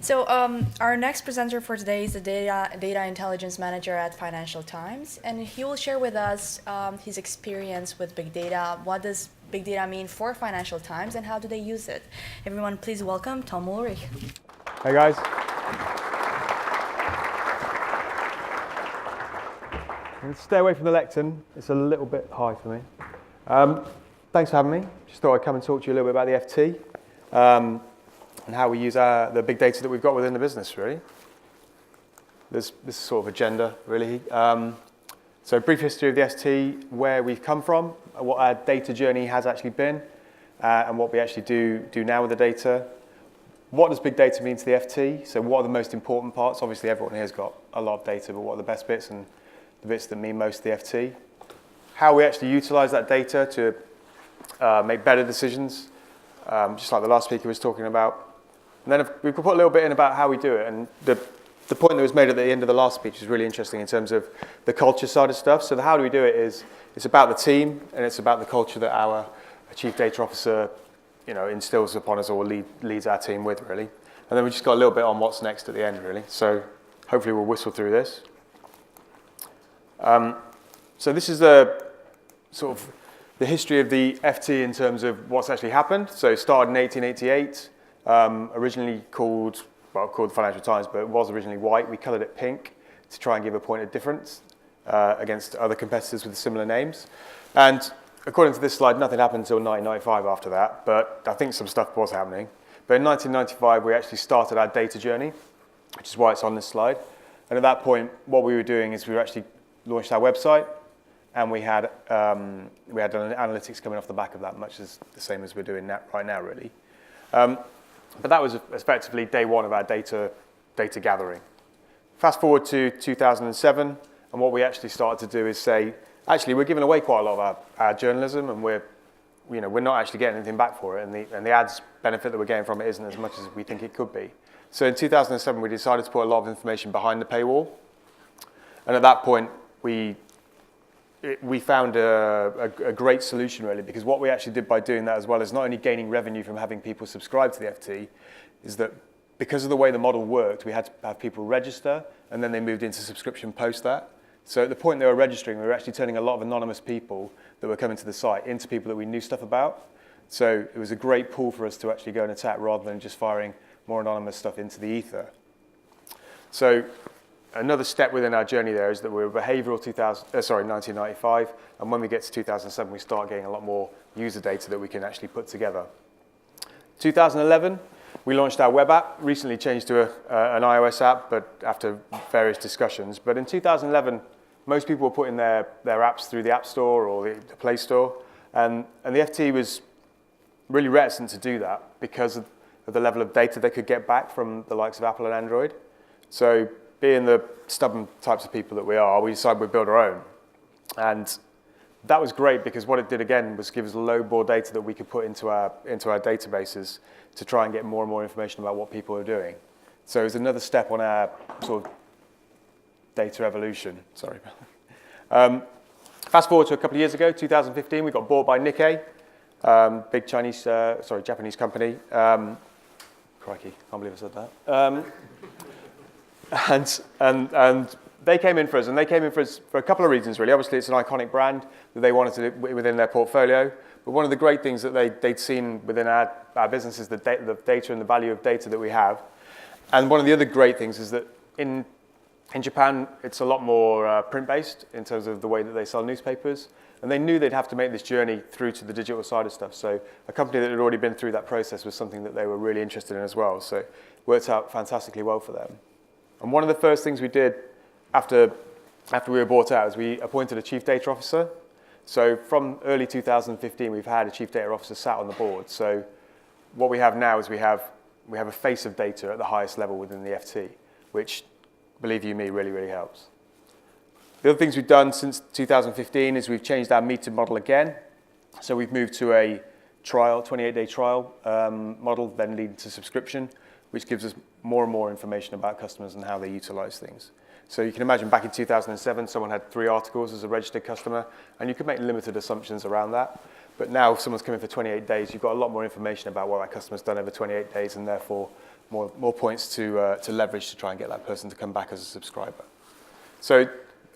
So our next presenter for today is the data intelligence manager at Financial Times, and he will share with us his experience with big data. What does big data mean for Financial Times, and how do they use it? Everyone, please welcome Tom Woolrich. Hey guys. Stay away from the lectern. It's a little bit high for me. Thanks for having me. Just thought I'd come and talk to you a little bit about the FT and how we use the big data that we've got within the business, really. This is sort of agenda, really. So a brief history of the ST, where we've come from, what our data journey has actually been, and what we actually do now with the data. What does big data mean to the FT? So what are the most important parts? Obviously, everyone here has got a lot of data, but what are the best bits and the bits that mean most to the FT? How we actually utilize that data to make better decisions, just like the last speaker was talking about. And then we could put a little bit in about how we do it. And the point that was made at the end of the last speech is really interesting in terms of the culture side of stuff. So the how do we do it is it's about the team, and it's about the culture that our chief data officer instills upon us or leads our team with, really. And then we just got a little bit on what's next at the end, really. So hopefully we'll whistle through this. So this is the sort of the history of the FT in terms of what's actually happened. So it started in 1888, originally called the Financial Times, but it was originally white. We coloured it pink to try and give a point of difference against other competitors with similar names. And according to this slide, nothing happened until 1995 after that, but I think some stuff was happening. But in 1995, we actually started our data journey, which is why it's on this slide. And at that point, what we were doing is we were actually launched our website, and we had analytics coming off the back of that, much as the same as we're doing right now, really. But that was effectively day one of our data gathering. Fast forward to 2007, and what we actually started to do is say, actually, we're giving away quite a lot of our journalism, and we're not actually getting anything back for it, and the ads benefit that we're getting from it isn't as much as we think it could be. So in 2007, we decided to put a lot of information behind the paywall, and at that point, we found a great solution, really, because what we actually did by doing that, as well as not only gaining revenue from having people subscribe to the FT, is that because of the way the model worked, we had to have people register, and then they moved into subscription post that. So at the point they were registering, we were actually turning a lot of anonymous people that were coming to the site into people that we knew stuff about. So it was a great pool for us to actually go and attack rather than just firing more anonymous stuff into the ether. So another step within our journey there is that we're behavioral 1995, and when we get to 2007, we start getting a lot more user data that we can actually put together. 2011, we launched our web app, recently changed to an iOS app, but after various discussions. But in 2011, most people were putting their apps through the App Store or the Play Store, and the FT was really reticent to do that because of the level of data they could get back from the likes of Apple and Android. So being the stubborn types of people that we are, we decided we'd build our own. And that was great because what it did, again, was give us low-bore data that we could put into our databases to try and get more and more information about what people are doing. So it was another step on our sort of data evolution. Sorry. Fast forward to a couple of years ago, 2015, we got bought by Nikkei, big Japanese company. Crikey, can't believe I said that. And they came in for us, and they came in for us for a couple of reasons, really. Obviously, it's an iconic brand that they wanted to within their portfolio. But one of the great things that they'd seen within our business is the data and the value of data that we have. And one of the other great things is that in Japan, it's a lot more print-based in terms of the way that they sell newspapers. And they knew they'd have to make this journey through to the digital side of stuff. So a company that had already been through that process was something that they were really interested in as well. So it worked out fantastically well for them. And one of the first things we did after we were bought out is we appointed a chief data officer. So from early 2015, we've had a chief data officer sat on the board. So what we have now is we have a face of data at the highest level within the FT, which, believe you me, really, really helps. The other things we've done since 2015 is we've changed our metered model again. So we've moved to a 28-day trial model, then leading to subscription, which gives us more and more information about customers and how they utilize things. So you can imagine back in 2007, someone had 3 articles as a registered customer, and you could make limited assumptions around that. But now if someone's coming for 28 days, you've got a lot more information about what that customer's done over 28 days, and therefore more points to leverage to try and get that person to come back as a subscriber. So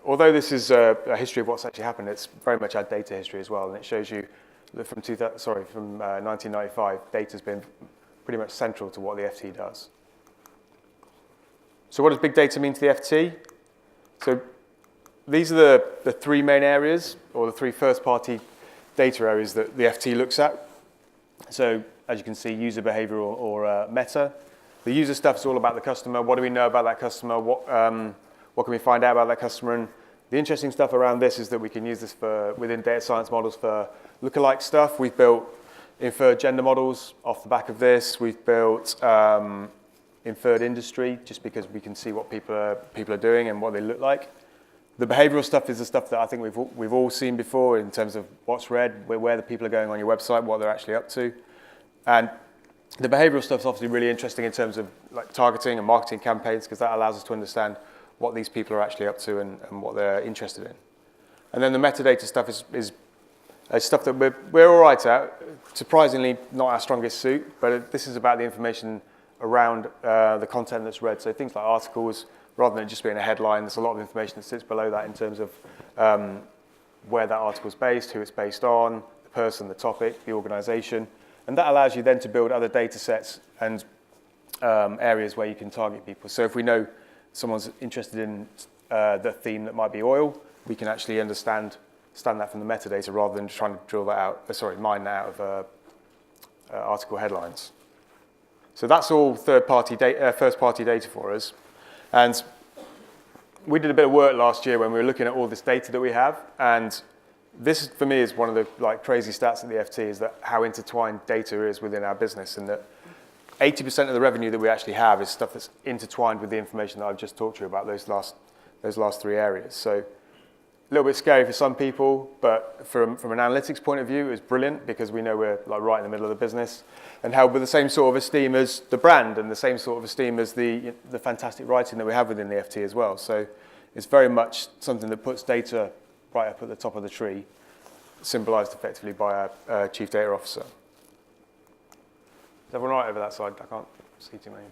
although this is a history of what's actually happened, it's very much our data history as well, and it shows you that from 1995, data's been pretty much central to what the FT does. So what does big data mean to the FT? So these are the three main areas, or the three first-party data areas that the FT looks at. So as you can see, user behavior or meta. The user stuff is all about the customer. What do we know about that customer? What can we find out about that customer? And the interesting stuff around this is that we can use this within data science models for lookalike stuff. We've built inferred gender models off the back of this. We've built inferred industry, just because we can see what people are doing and what they look like. The behavioral stuff is the stuff that I think we've all seen before in terms of what's read, where the people are going on your website, what they're actually up to. And the behavioral stuff is obviously really interesting in terms of like targeting and marketing campaigns, because that allows us to understand what these people are actually up to and what they're interested in. And then the metadata stuff is stuff that we're all right at, surprisingly not our strongest suit, but this is about the information around the content that's read. So things like articles, rather than just being a headline, there's a lot of information that sits below that in terms of where that article's based, who it's based on, the person, the topic, the organization. And that allows you then to build other data sets and areas where you can target people. So if we know someone's interested in the theme that might be oil, we can actually understand that from the metadata rather than trying to drill that out, mine that out of article headlines. So that's all first-party data for us. And we did a bit of work last year when we were looking at all this data that we have. And this, for me, is one of the crazy stats at the FT, is that how intertwined data is within our business, and that 80% of the revenue that we actually have is stuff that's intertwined with the information that I've just talked to you about, those last three areas. So a little bit scary for some people, but from an analytics point of view, it's brilliant because we know we're right in the middle of the business, and held with the same sort of esteem as the brand and the same sort of esteem as the fantastic writing that we have within the FT as well. So it's very much something that puts data right up at the top of the tree, symbolized effectively by our Chief Data Officer. Is everyone right over that side? I can't see too many.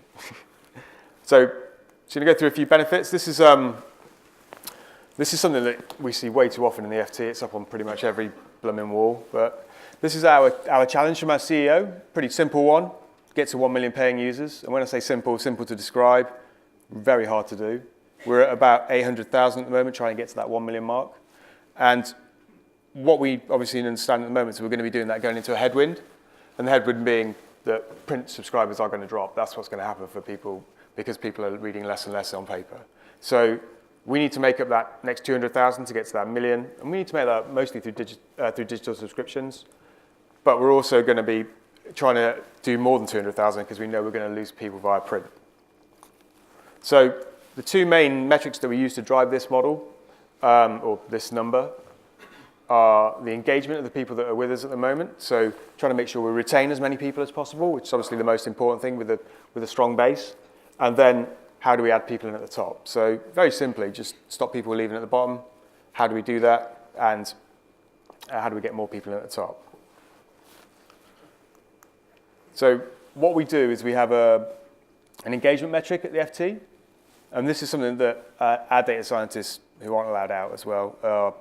So just going to go through a few benefits. This is something that we see way too often in the FT. It's up on pretty much every blooming wall. But this is our challenge from our CEO. Pretty simple one. Get to 1 million paying users. And when I say simple to describe, very hard to do. We're at about 800,000 at the moment, trying to get to that 1 million mark. And what we obviously understand at the moment is we're going to be doing that going into a headwind. And the headwind being that print subscribers are going to drop. That's what's going to happen for people, because people are reading less and less on paper. So we need to make up that next 200,000 to get to that million. And we need to make that mostly through digital subscriptions. But we're also going to be trying to do more than 200,000 because we know we're going to lose people via print. So the two main metrics that we use to drive this model, or this number, are the engagement of the people that are with us at the moment. So trying to make sure we retain as many people as possible, which is obviously the most important thing with a strong base. And then how do we add people in at the top? So very simply, just stop people leaving at the bottom. How do we do that? And how do we get more people in at the top? So what we do is we have an engagement metric at the FT. And this is something that our data scientists, who aren't allowed out as well,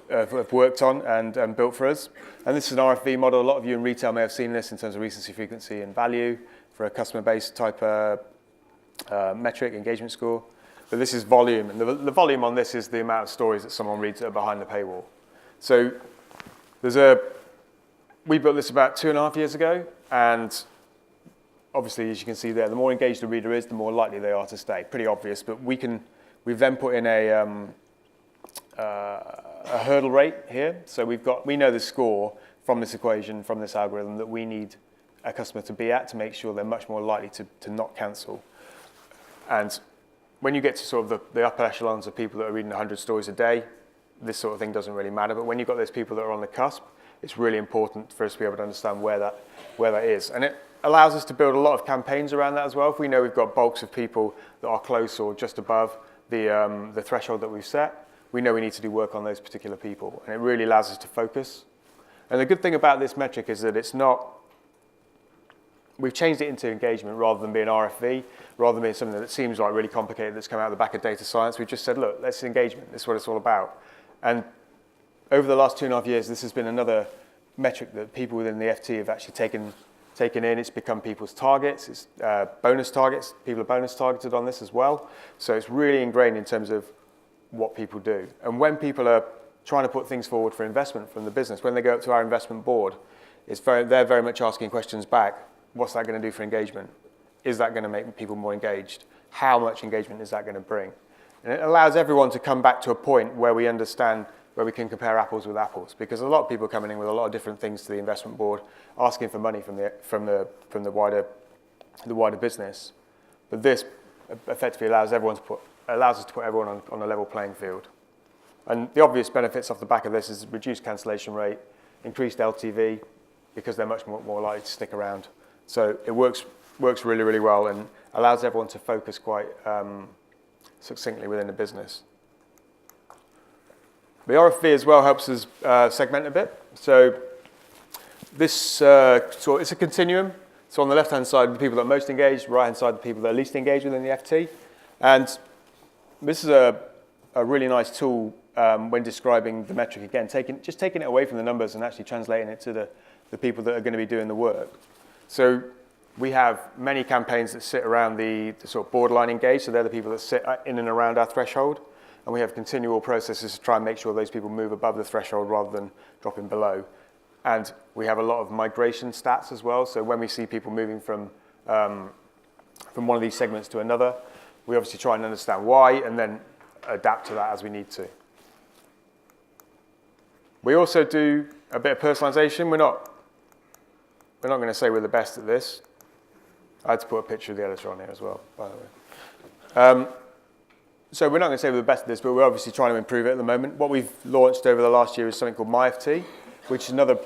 have worked on and built for us. And this is an RFV model. A lot of you in retail may have seen this in terms of recency, frequency, and value for a customer-based type metric, engagement score. But this is volume. And the volume on this is the amount of stories that someone reads that are behind the paywall. So we built this about 2.5 years ago. And obviously, as you can see there, the more engaged the reader is, the more likely they are to stay. Pretty obvious. But we've then put in a hurdle rate here. So we know the score from this equation, from this algorithm, that we need a customer to be at to make sure they're much more likely to not cancel. And when you get to sort of the upper echelons of people that are reading 100 stories a day, this sort of thing doesn't really matter. But when you've got those people that are on the cusp, it's really important for us to be able to understand where that is. And it allows us to build a lot of campaigns around that as well. If we know we've got bulks of people that are close or just above the threshold that we've set, we know we need to do work on those particular people. And it really allows us to focus. And the good thing about this metric is that it's not, we've changed it into engagement rather than being RFV, rather than being something that seems like really complicated that's come out of the back of data science. We've just said, look, let's engagement. This is what it's all about. And over the last 2.5 years, this has been another metric that people within the FT have actually taken in. It's become people's targets. It's bonus targets. People are bonus targeted on this as well. So it's really ingrained in terms of what people do. And when people are trying to put things forward for investment from the business, when they go up to our investment board, they're very much asking questions back. What's that going to do for engagement? Is that going to make people more engaged? How much engagement is that going to bring? And it allows everyone to come back to a point where we understand, where we can compare apples with apples, because a lot of people are coming in with a lot of different things to the investment board, asking for money from the wider business. But this effectively allows us to put everyone on a level playing field. And the obvious benefits off the back of this is reduced cancellation rate, increased LTV, because they're much more likely to stick around. So it works really, really well and allows everyone to focus quite succinctly within the business. The RFV as well helps us segment a bit. So this it's a continuum. So on the left-hand side, the people that are most engaged, right-hand side, the people that are least engaged within the FT. And this is a really nice tool when describing the metric again, just taking it away from the numbers and actually translating it to the people that are going to be doing the work. So we have many campaigns that sit around the sort of borderline engaged, so they're the people that sit in and around our threshold, and we have continual processes to try and make sure those people move above the threshold rather than dropping below. And we have a lot of migration stats as well, so when we see people moving from one of these segments to another, we obviously try and understand why and then adapt to that as we need to. We also do a bit of personalization. We're not going to say we're the best at this. I had to put a picture of the editor on here as well, by the way. So we're not going to say we're the best at this, but we're obviously trying to improve it at the moment. What we've launched over the last year is something called MyFT, which is another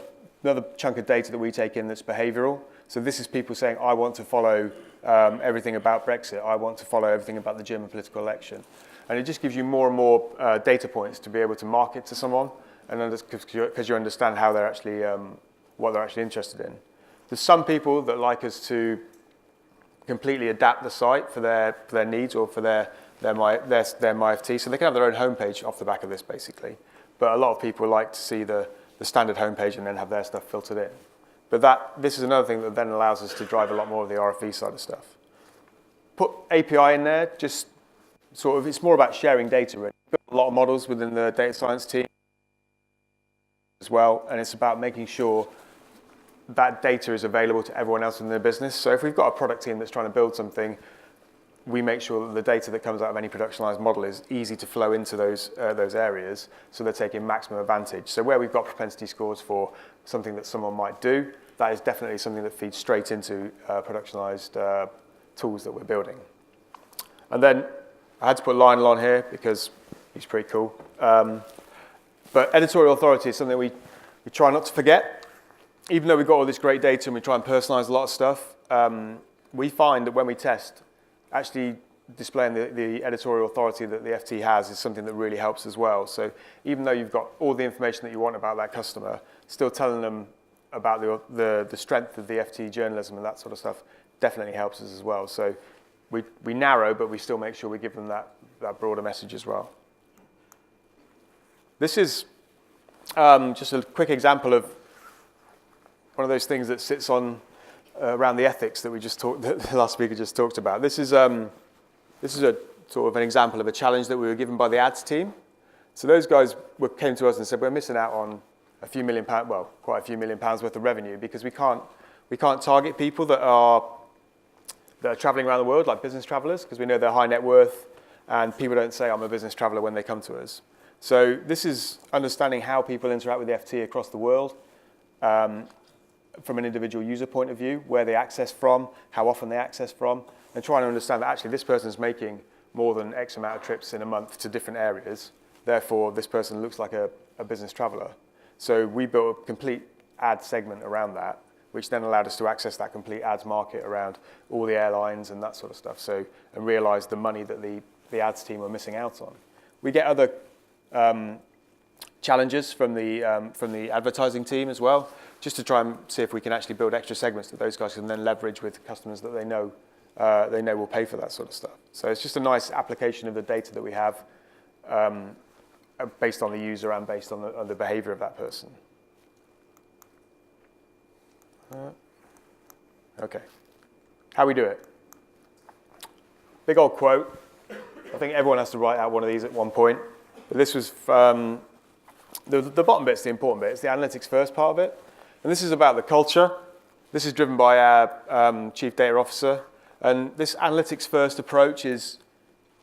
chunk of data that we take in that's behavioural. So this is people saying, I want to follow everything about Brexit. I want to follow everything about the German political election. And it just gives you more and more data points to be able to market to someone, and because you understand how they're actually, what they're actually interested in. There's some people that like us to completely adapt the site for their needs or for their MyFT, so they can have their own homepage off the back of this, basically. But a lot of people like to see the standard homepage and then have their stuff filtered in. But this is another thing that then allows us to drive a lot more of the RFV side of stuff. Put API in there, just sort of, it's more about sharing data, really. We've got a lot of models within the data science team as well, and it's about making sure that data is available to everyone else in the business. So if we've got a product team that's trying to build something, we make sure that the data that comes out of any productionized model is easy to flow into those areas, so they're taking maximum advantage. So where we've got propensity scores for something that someone might do, that is definitely something that feeds straight into productionized tools that we're building. And then I had to put Lionel on here because he's pretty cool. But editorial authority is something we try not to forget. Even though we've got all this great data and we try and personalize a lot of stuff, we find that when we test, actually displaying the editorial authority that the FT has is something that really helps as well. So even though you've got all the information that you want about that customer, still telling them about the strength of the FT journalism and that sort of stuff definitely helps us as well. So we narrow, but we still make sure we give them that broader message as well. This is just a quick example of one of those things that sits on around the ethics that the last speaker just talked about. This is a sort of an example of a challenge that we were given by the ads team. So those guys came to us and said, we're missing out on quite a few million pounds worth of revenue because we can't target people that are traveling around the world, like business travelers, because we know they're high net worth, and people don't say, I'm a business traveler when they come to us. So this is understanding how people interact with the FT across the world, from an individual user point of view, where they access from, how often they access from, and trying to understand that actually this person's making more than X amount of trips in a month to different areas. Therefore, this person looks like a business traveler. So we built a complete ad segment around that, which then allowed us to access that complete ads market around all the airlines and that sort of stuff. So, and realize the money that the ads team were missing out on. We get other challenges from the advertising team as well, just to try and see if we can actually build extra segments that those guys can then leverage with customers that they know will pay for that sort of stuff. So it's just a nice application of the data that we have based on the user and based on the behavior of that person. Okay, how we do it. Big old quote. I think everyone has to write out one of these at one point. But this was the bottom bit's the important bit. It's the analytics first part of it. And this is about the culture. This is driven by our chief data officer. And this analytics first approach has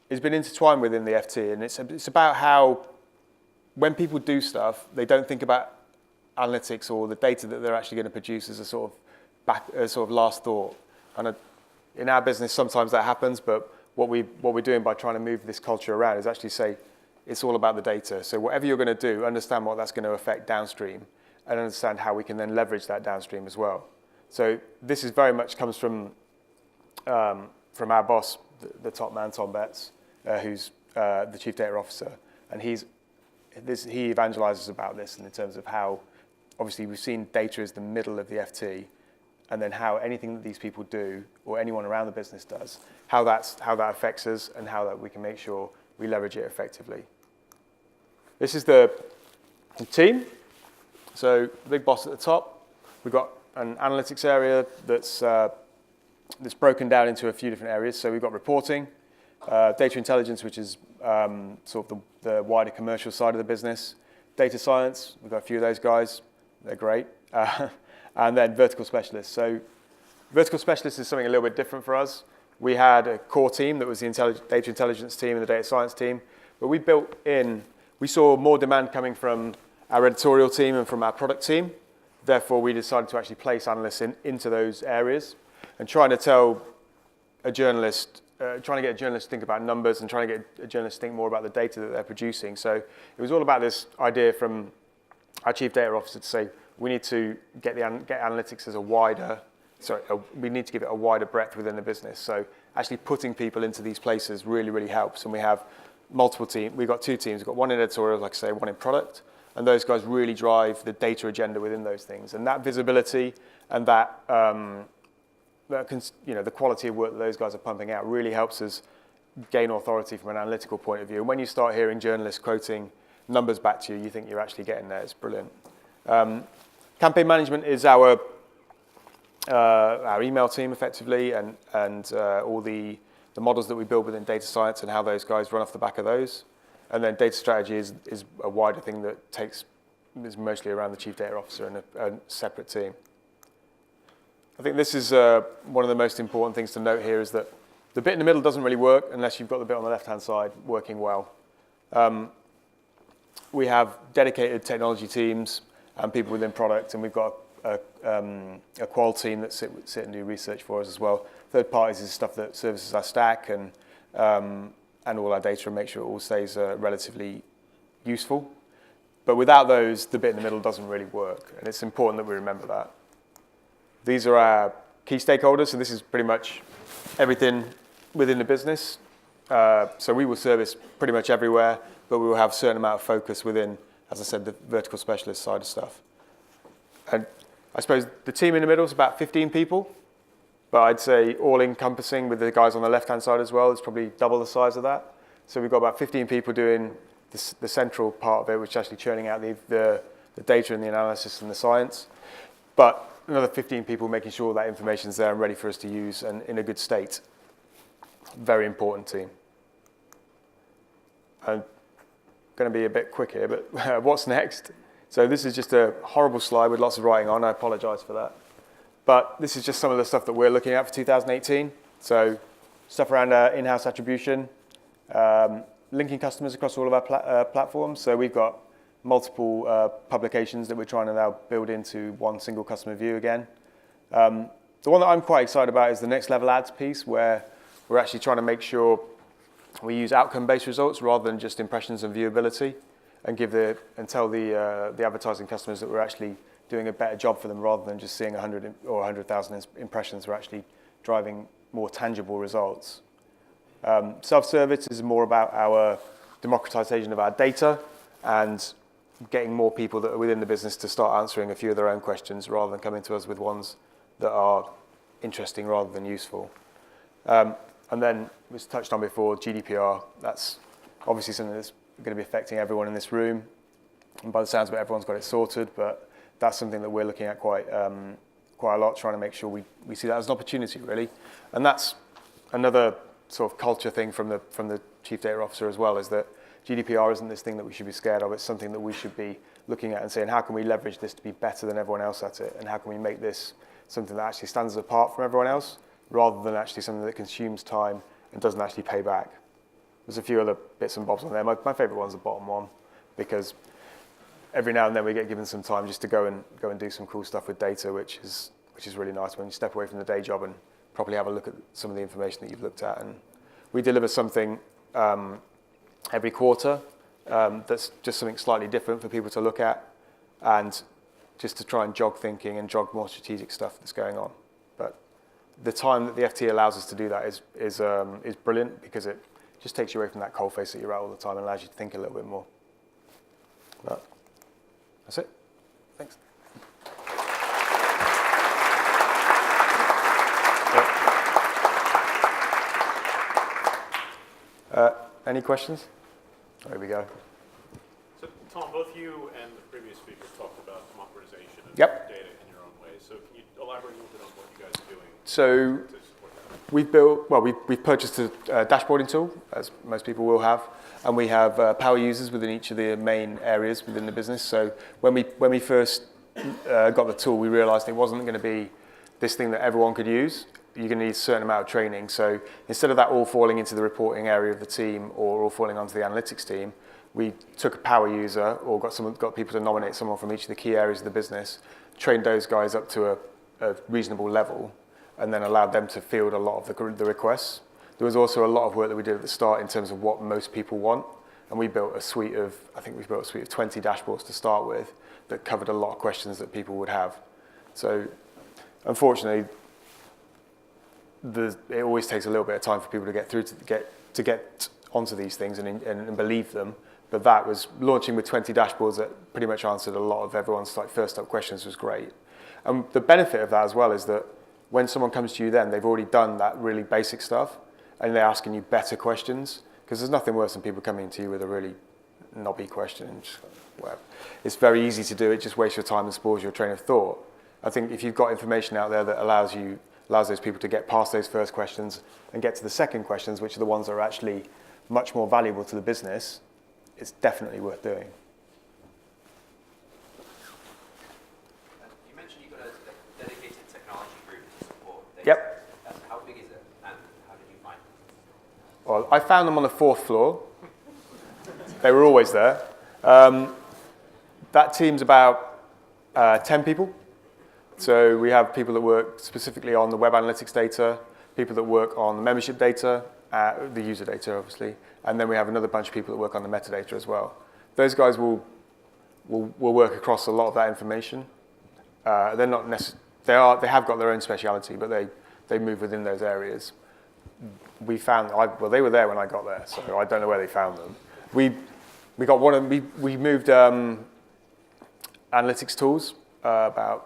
been intertwined within the FT. And it's about how when people do stuff, they don't think about analytics or the data that they're actually going to produce as a sort of last thought. And in our business, sometimes that happens, but what we're doing by trying to move this culture around is actually say it's all about the data. So whatever you're going to do, understand what that's going to affect downstream and understand how we can then leverage that downstream as well. So this is very much comes from our boss, the top man, Tom Betts, who's the chief data officer. And he evangelizes about this in terms of how, obviously we've seen data as the middle of the FT, and then how anything that these people do or anyone around the business does, how that affects us and how that we can make sure we leverage it effectively. This is the team. So the big boss at the top. We've got an analytics area that's broken down into a few different areas. So we've got reporting, data intelligence, which is sort of the wider commercial side of the business. Data science, we've got a few of those guys. They're great. And then vertical specialists. So vertical specialists is something a little bit different for us. We had a core team that was the data intelligence team and the data science team. But we saw more demand coming from our editorial team and from our product team. Therefore, we decided to actually place analysts into those areas and trying to tell a journalist, trying to get a journalist to think about numbers and trying to get a journalist to think more about the data that they're producing. So it was all about this idea from our chief data officer to say, we need to get analytics as we need to give it a wider breadth within the business. So actually putting people into these places really, really helps. And we have multiple teams. We've got two teams. We've got one in editorial, like I say, one in product. And those guys really drive the data agenda within those things. And that visibility and that the quality of work that those guys are pumping out really helps us gain authority from an analytical point of view. And when you start hearing journalists quoting numbers back to you, you think you're actually getting there. It's brilliant. Campaign management is our email team, effectively, and all the models that we build within data science and how those guys run off the back of those. And then data strategy is a wider thing that is mostly around the chief data officer and a separate team. I think this is one of the most important things to note here is that the bit in the middle doesn't really work unless you've got the bit on the left-hand side working well. We have dedicated technology teams and people within product, and we've got a qual team that sit and do research for us as well. Third parties is stuff that services our stack and all our data and make sure it all stays relatively useful. But without those, the bit in the middle doesn't really work, and it's important that we remember that. These are our key stakeholders, so this is pretty much everything within the business. So we will service pretty much everywhere, but we will have a certain amount of focus within, as I said, the vertical specialist side of stuff. And I suppose the team in the middle is about 15 people, but I'd say all-encompassing with the guys on the left-hand side as well is probably double the size of that. So we've got about 15 people doing the central part of it, which is actually churning out the data and the analysis and the science. But another 15 people making sure that information's there and ready for us to use and in a good state. Very important team. I'm going to be a bit quick here, but what's next? So this is just a horrible slide with lots of writing on. I apologize for that. But this is just some of the stuff that we're looking at for 2018. So stuff around in-house attribution, linking customers across all of our platforms. So we've got multiple publications that we're trying to now build into one single customer view again. The one that I'm quite excited about is the next level ads piece, where we're actually trying to make sure we use outcome-based results rather than just impressions and viewability, and tell the advertising customers that we're actually doing a better job for them rather than just seeing 100 or 100,000 impressions. We're actually driving more tangible results. Self-service is more about our democratization of our data and getting more people that are within the business to start answering a few of their own questions rather than coming to us with ones that are interesting rather than useful. And then, it was touched on before, GDPR. That's obviously something that's going to be affecting everyone in this room. And by the sounds of it, everyone's got it sorted, but that's something that we're looking at quite a lot, trying to make sure we see that as an opportunity, really. And that's another sort of culture thing from the Chief Data Officer as well, is that GDPR isn't this thing that we should be scared of. It's something that we should be looking at and saying, how can we leverage this to be better than everyone else at it? And how can we make this something that actually stands us apart from everyone else, rather than actually something that consumes time and doesn't actually pay back? There's a few other bits and bobs on there. My favorite one's the bottom one, because every now and then we get given some time just to go and do some cool stuff with data, which is really nice when you step away from the day job and properly have a look at some of the information that you've looked at. And we deliver something every quarter that's just something slightly different for people to look at, and just to try and jog thinking and jog more strategic stuff that's going on. But the time that the FT allows us to do that is brilliant, because it just takes you away from that cold face that you're at all the time and allows you to think a little bit more. But that's it. Thanks. Any questions? There we go. So, Tom, both you and the previous speakers talked about democratization of Yep. data in your own way. So, can you elaborate a little bit on what you guys are doing So to support that? we've purchased a dashboarding tool, as most people will have, and we have power users within each of the main areas within the business. So when we first got the tool, we realized it wasn't going to be this thing that everyone could use. You're going to need a certain amount of training. So instead of that all falling into the reporting area of the team or all falling onto the analytics team, we took a power user or got people to nominate someone from each of the key areas of the business, trained those guys up to a reasonable level, and then allowed them to field a lot of the requests. There was also a lot of work that we did at the start in terms of what most people want, and we built a suite of 20 dashboards to start with that covered a lot of questions that people would have. So unfortunately, it always takes a little bit of time for people to get through to get onto these things and believe them. But that was launching with 20 dashboards that pretty much answered a lot of everyone's first up questions was great. And the benefit of that as well is that when someone comes to you then, they've already done that really basic stuff and they're asking you better questions, because there's nothing worse than people coming to you with a really knobby question. And just, well, it's very easy to do it, just waste your time and spoils your train of thought. I think if you've got information out there that allows those people to get past those first questions and get to the second questions, which are the ones that are actually much more valuable to the business, it's definitely worth doing. You mentioned you've got a dedicated technology group to support data. Yep. How big is it, and how did you find it? Well, I found them on the 4th floor. They were always there. That team's about 10 people. So we have people that work specifically on the web analytics data, people that work on the membership data, the user data, obviously, and then we have another bunch of people that work on the metadata as well. Those guys will work across a lot of that information. They're not they have got their own speciality, but they move within those areas. We were there when I got there, so I don't know where they found them. We moved analytics tools about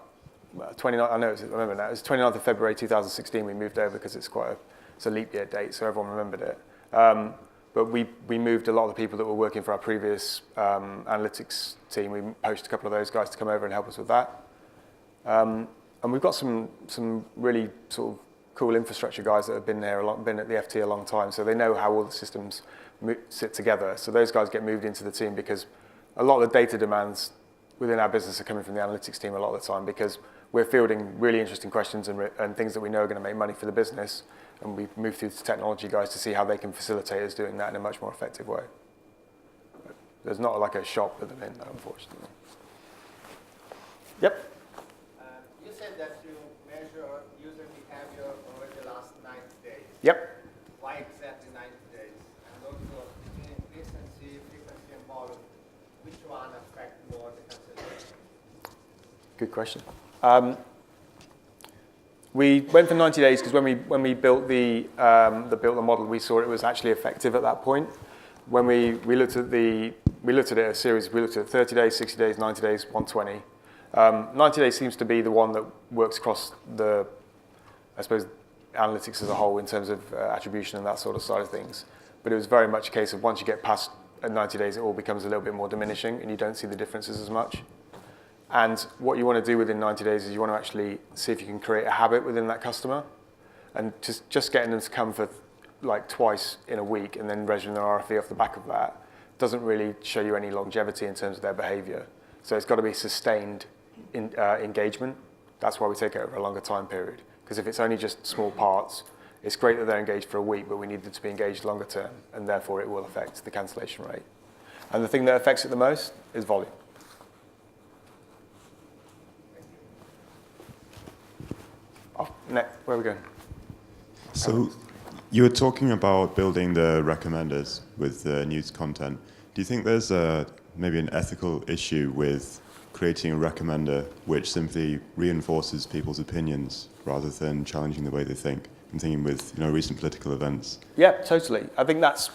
29. I remember now. It was 29th of February 2016. We moved over because it's a leap year date, so everyone remembered it. But we moved a lot of the people that were working for our previous analytics team. We poached a couple of those guys to come over and help us with that. And we've got some really sort of cool infrastructure guys that have been at the FT a long time, so they know how all the systems sit together. So those guys get moved into the team because a lot of the data demands within our business are coming from the analytics team a lot of the time, because we're fielding really interesting questions and things that we know are going to make money for the business, and we move through to technology guys to see how they can facilitate us doing that in a much more effective way. There's not like a shop at the minute, unfortunately. Yep. You said that you measure user behavior over the last 90 days. Yep. Why exactly 90 days? And also, between frequency and volume, which one affect more the consideration? Good question. We went for 90 days because when we built the model, we saw it was actually effective at that point. When we looked at the we looked at it a series. We looked at 30 days, 60 days, 90 days, 120. 90 days seems to be the one that works across the, I suppose, analytics as a whole in terms of attribution and that sort of side of things. But it was very much a case of once you get past 90 days, it all becomes a little bit more diminishing and you don't see the differences as much. And what you want to do within 90 days is you want to actually see if you can create a habit within that customer. And just getting them to come for like twice in a week and then registering their RFE off the back of that doesn't really show you any longevity in terms of their behavior. So it's got to be sustained engagement. That's why we take it over a longer time period. Because if it's only just small parts, it's great that they're engaged for a week, but we need them to be engaged longer term, and therefore it will affect the cancellation rate. And the thing that affects it the most is volume. Where are we going? So you were talking about building the recommenders with the news content. Do you think there's maybe an ethical issue with creating a recommender which simply reinforces people's opinions rather than challenging the way they think? I'm thinking with recent political events. Yeah, totally. I think that's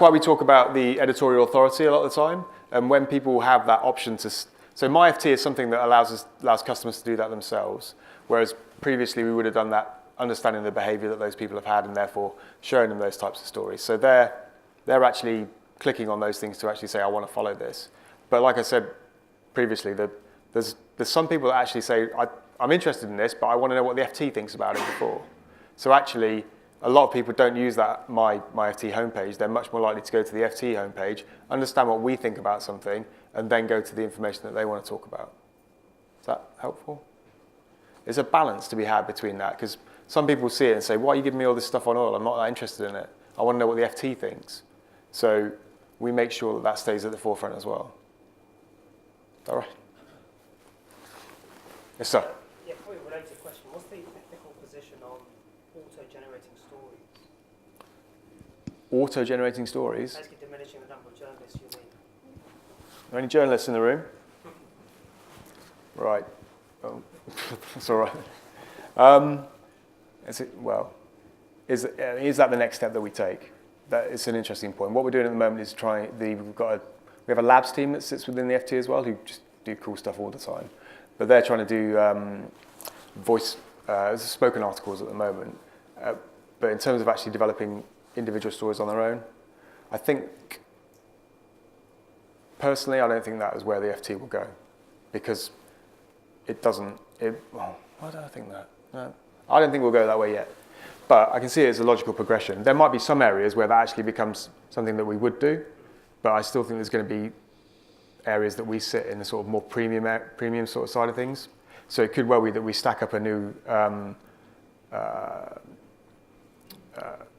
why we talk about the editorial authority a lot of the time. And when people have that option to, so MyFT is something that allows customers to do that themselves, whereas previously we would have done that understanding the behaviour that those people have had and therefore showing them those types of stories. So they're actually clicking on those things to actually say, I want to follow this. But like I said previously, there's some people that actually say, I'm interested in this, but I want to know what the FT thinks about it before. So actually, a lot of people don't use that MyFT homepage. They're much more likely to go to the FT homepage, understand what we think about something, and then go to the information that they want to talk about. Is that helpful? There's a balance to be had between that, because some people see it and say, why are you giving me all this stuff on oil? I'm not that interested in it. I want to know what the FT thinks. So we make sure that that stays at the forefront as well. Is that right? Yes, sir. Yeah, probably a related question. What's the ethical position on auto-generating stories? Auto-generating stories? Basically diminishing the number of journalists you need. Are there any journalists in the room? Right. Oh, that's all right. Is that the next step that we take? That is an interesting point. What we're doing at the moment is we have a labs team that sits within the FT as well, who just do cool stuff all the time. But they're trying to do spoken articles at the moment. But in terms of actually developing individual stories on their own, I think, personally, I don't think that is where the FT will go. Because it doesn't, why do I think that? No, I don't think we'll go that way yet. But I can see it as a logical progression. There might be some areas where that actually becomes something that we would do, but I still think there's going to be areas that we sit in the sort of more premium sort of side of things. So it could well be that we stack up a new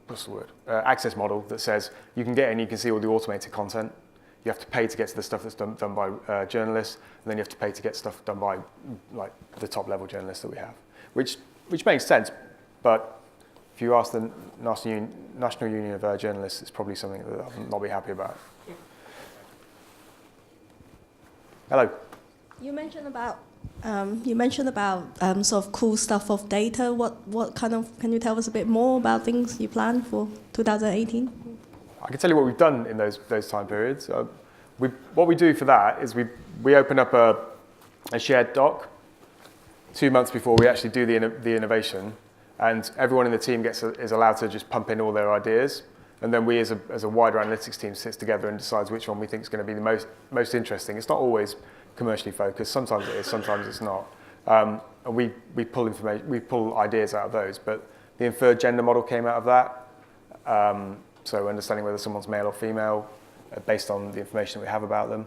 what's the word? Access model that says you can get in, you can see all the automated content. You have to pay to get to the stuff that's done by journalists, and then you have to pay to get stuff done by like the top level journalists that we have, which makes sense. But if you ask the National Union of Journalists, it's probably something that I'll not be happy about. Hello. You mentioned about sort of cool stuff of data. What kind of, can you tell us a bit more about things you plan for 2018? I can tell you what we've done in those time periods. What we do for that is we open up a shared doc 2 months before we actually do the innovation, and everyone in the team is allowed to just pump in all their ideas, and then we as a wider analytics team sits together and decides which one we think is going to be the most interesting. It's not always commercially focused. Sometimes it is, sometimes it's not. And we pull ideas out of those, but the inferred gender model came out of that. So understanding whether someone's male or female based on the information that we have about them.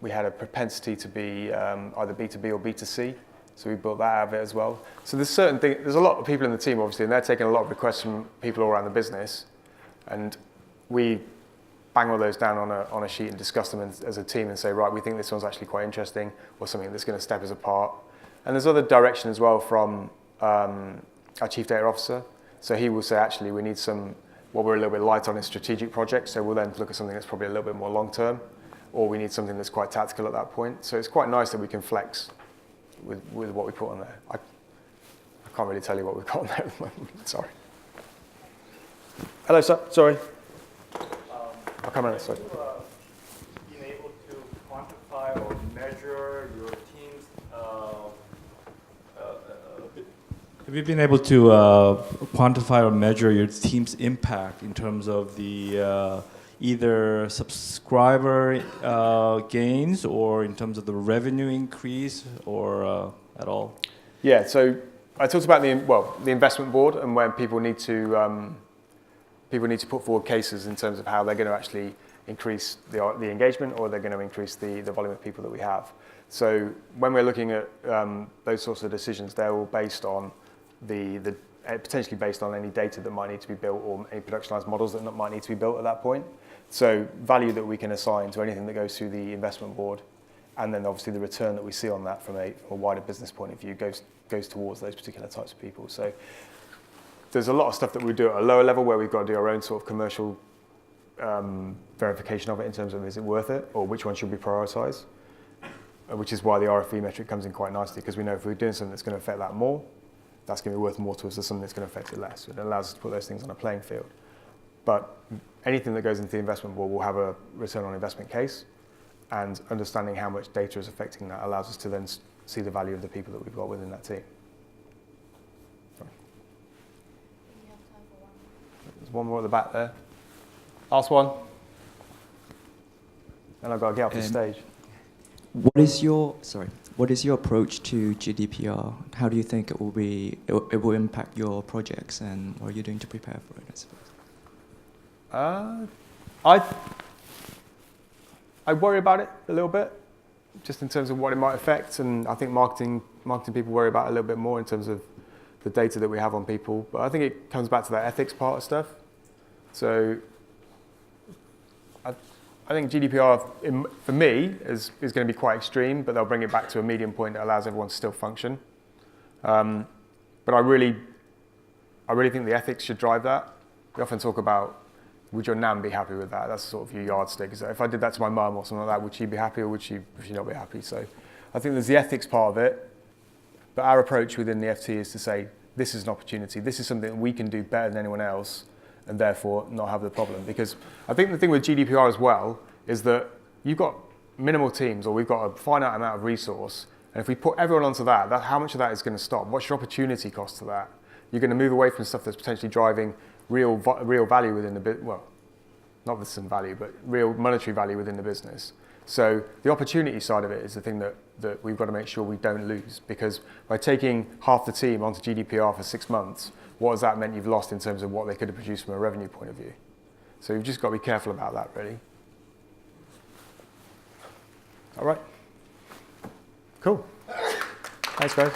We had a propensity to be either B2B or B2C, so we built that out of it as well. So there's a lot of people in the team, obviously, and they're taking a lot of requests from people all around the business, and we bang all those down on a sheet and discuss them as a team and say, right, we think this one's actually quite interesting, or something that's going to step us apart. And there's other direction as well from our Chief Data Officer. So he will say, actually, we need we're a little bit light on is strategic projects, so we'll then look at something that's probably a little bit more long-term, or we need something that's quite tactical at that point. So it's quite nice that we can flex with what we put on there. I can't really tell you what we've got on there at the moment, sorry. Hello, sir, sorry. I'll come in. Sorry. Been able to quantify or measure your team's have you been able to quantify or measure your team's impact in terms of the either subscriber gains or in terms of the revenue increase or at all? Yeah, so I talked about the investment board and when people need to put forward cases in terms of how they're going to actually increase the engagement or they're going to increase the volume of people that we have. So when we're looking at those sorts of decisions, they're all based on potentially based on any data that might need to be built or any productionized models that might need to be built at that point. So value that we can assign to anything that goes through the investment board, and then obviously the return that we see on that from a wider business point of view goes towards those particular types of people. So there's a lot of stuff that we do at a lower level where we've got to do our own sort of commercial verification of it in terms of is it worth it or which one should we prioritize, which is why the RFV metric comes in quite nicely, because we know if we're doing something that's going to affect that more, that's going to be worth more to us than something that's going to affect it less. It allows us to put those things on a playing field. But anything that goes into the investment board will have a return on investment case, and understanding how much data is affecting that allows us to then see the value of the people that we've got within that team. Sorry. There's one more at the back there. Last one. And I've got to get off the stage. What is your approach to GDPR? How do you think it will impact your projects, and what are you doing to prepare for it, I suppose? I worry about it a little bit, just in terms of what it might affect, and I think marketing people worry about it a little bit more in terms of the data that we have on people. But I think it comes back to that ethics part of stuff. So I think GDPR, for me, is going to be quite extreme, but they'll bring it back to a medium point that allows everyone to still function. But I really think the ethics should drive that. We often talk about, would your nan be happy with that? That's sort of your yardstick. Is that if I did that to my mum or something like that, would she be happy or would she not be happy? So I think there's the ethics part of it, but our approach within the FT is to say, this is an opportunity. This is something that we can do better than anyone else, and therefore not have the problem. Because I think the thing with GDPR as well is that you've got minimal teams, or we've got a finite amount of resource, and if we put everyone onto that, how much of that is going to stop? What's your opportunity cost to that? You're going to move away from stuff that's potentially driving real value within the business, well, not with some value, but real monetary value within the business. So the opportunity side of it is the thing that we've got to make sure we don't lose, because by taking half the team onto GDPR for 6 months, what has that meant you've lost in terms of what they could have produced from a revenue point of view? So you've just got to be careful about that, really. All right. Cool. Thanks, guys.